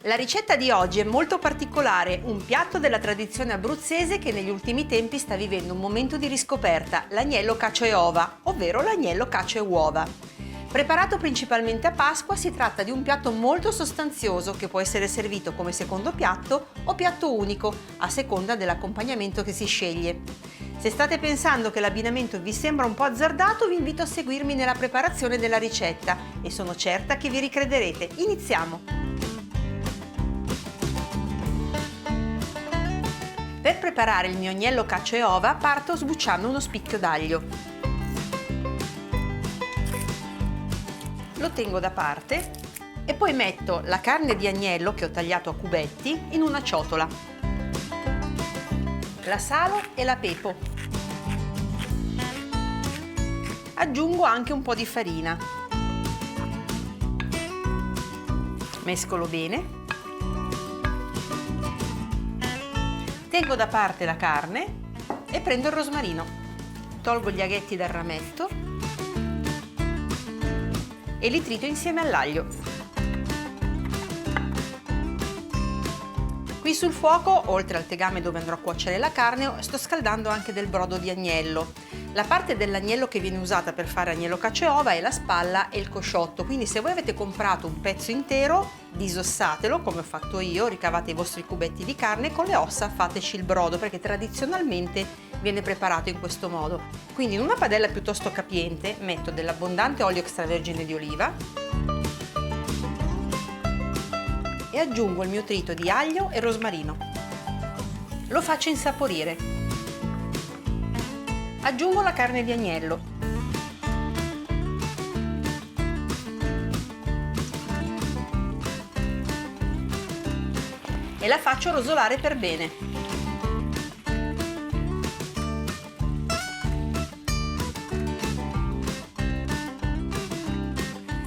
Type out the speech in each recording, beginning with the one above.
La ricetta di oggi è molto particolare, un piatto della tradizione abruzzese che negli ultimi tempi sta vivendo un momento di riscoperta, l'agnello cacio e ova, ovvero l'agnello cacio e uova. Preparato principalmente a Pasqua, si tratta di un piatto molto sostanzioso che può essere servito come secondo piatto o piatto unico, a seconda dell'accompagnamento che si sceglie. Se state pensando che l'abbinamento vi sembra un po' azzardato, vi invito a seguirmi nella preparazione della ricetta e sono certa che vi ricrederete. Iniziamo! Per preparare il mio agnello cacio e ova parto sbucciando uno spicchio d'aglio. Lo tengo da parte e poi metto la carne di agnello che ho tagliato a cubetti in una ciotola. La salo e la pepo. Aggiungo anche un po' di farina. Mescolo bene. Tengo da parte la carne e prendo il rosmarino. Tolgo gli aghetti dal rametto e li trito insieme all'aglio. Qui sul fuoco, oltre al tegame dove andrò a cuocere la carne, sto scaldando anche del brodo di agnello. La parte dell'agnello che viene usata per fare agnello cacio e ova è la spalla e il cosciotto, quindi se voi avete comprato un pezzo intero, disossatelo come ho fatto io, ricavate i vostri cubetti di carne e con le ossa fateci il brodo perché tradizionalmente viene preparato in questo modo. Quindi in una padella piuttosto capiente metto dell'abbondante olio extravergine di oliva e aggiungo il mio trito di aglio e rosmarino. Lo faccio insaporire. Aggiungo la carne di agnello. E la faccio rosolare per bene.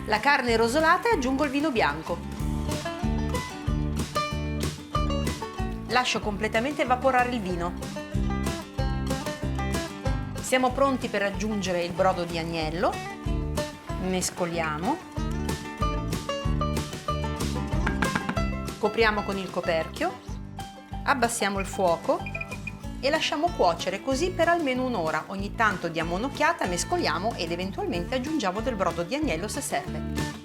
La carne è rosolata e aggiungo il vino bianco. Lascio completamente evaporare il vino. Siamo pronti per aggiungere il brodo di agnello, mescoliamo, copriamo con il coperchio, abbassiamo il fuoco e lasciamo cuocere così per almeno un'ora. Ogni tanto diamo un'occhiata, mescoliamo ed eventualmente aggiungiamo del brodo di agnello se serve.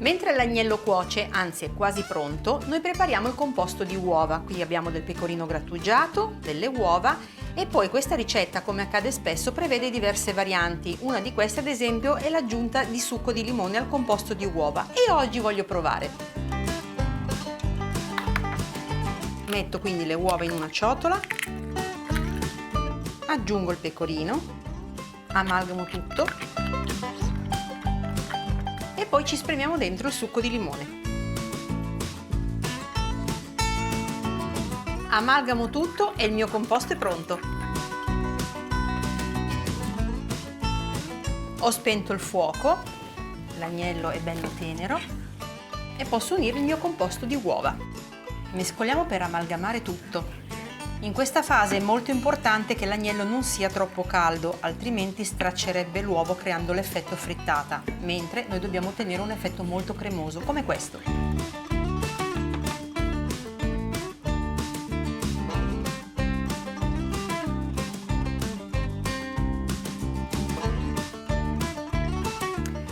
Mentre l'agnello cuoce, anzi è quasi pronto, noi prepariamo il composto di uova. Qui abbiamo del pecorino grattugiato, delle uova e poi questa ricetta, come accade spesso, prevede diverse varianti. Una di queste ad esempio è l'aggiunta di succo di limone al composto di uova e oggi voglio provare. Metto quindi le uova in una ciotola, aggiungo il pecorino, amalgamo tutto e poi ci spremiamo dentro il succo di limone. Amalgamo tutto e il mio composto è pronto. Ho spento il fuoco, l'agnello è bello tenero e posso unire il mio composto di uova. Mescoliamo per amalgamare tutto. In questa fase è molto importante che l'agnello non sia troppo caldo, altrimenti straccerebbe l'uovo creando l'effetto frittata, mentre noi dobbiamo ottenere un effetto molto cremoso, come questo.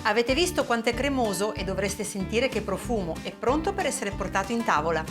Avete visto quanto è cremoso e dovreste sentire che profumo, è pronto per essere portato in tavola.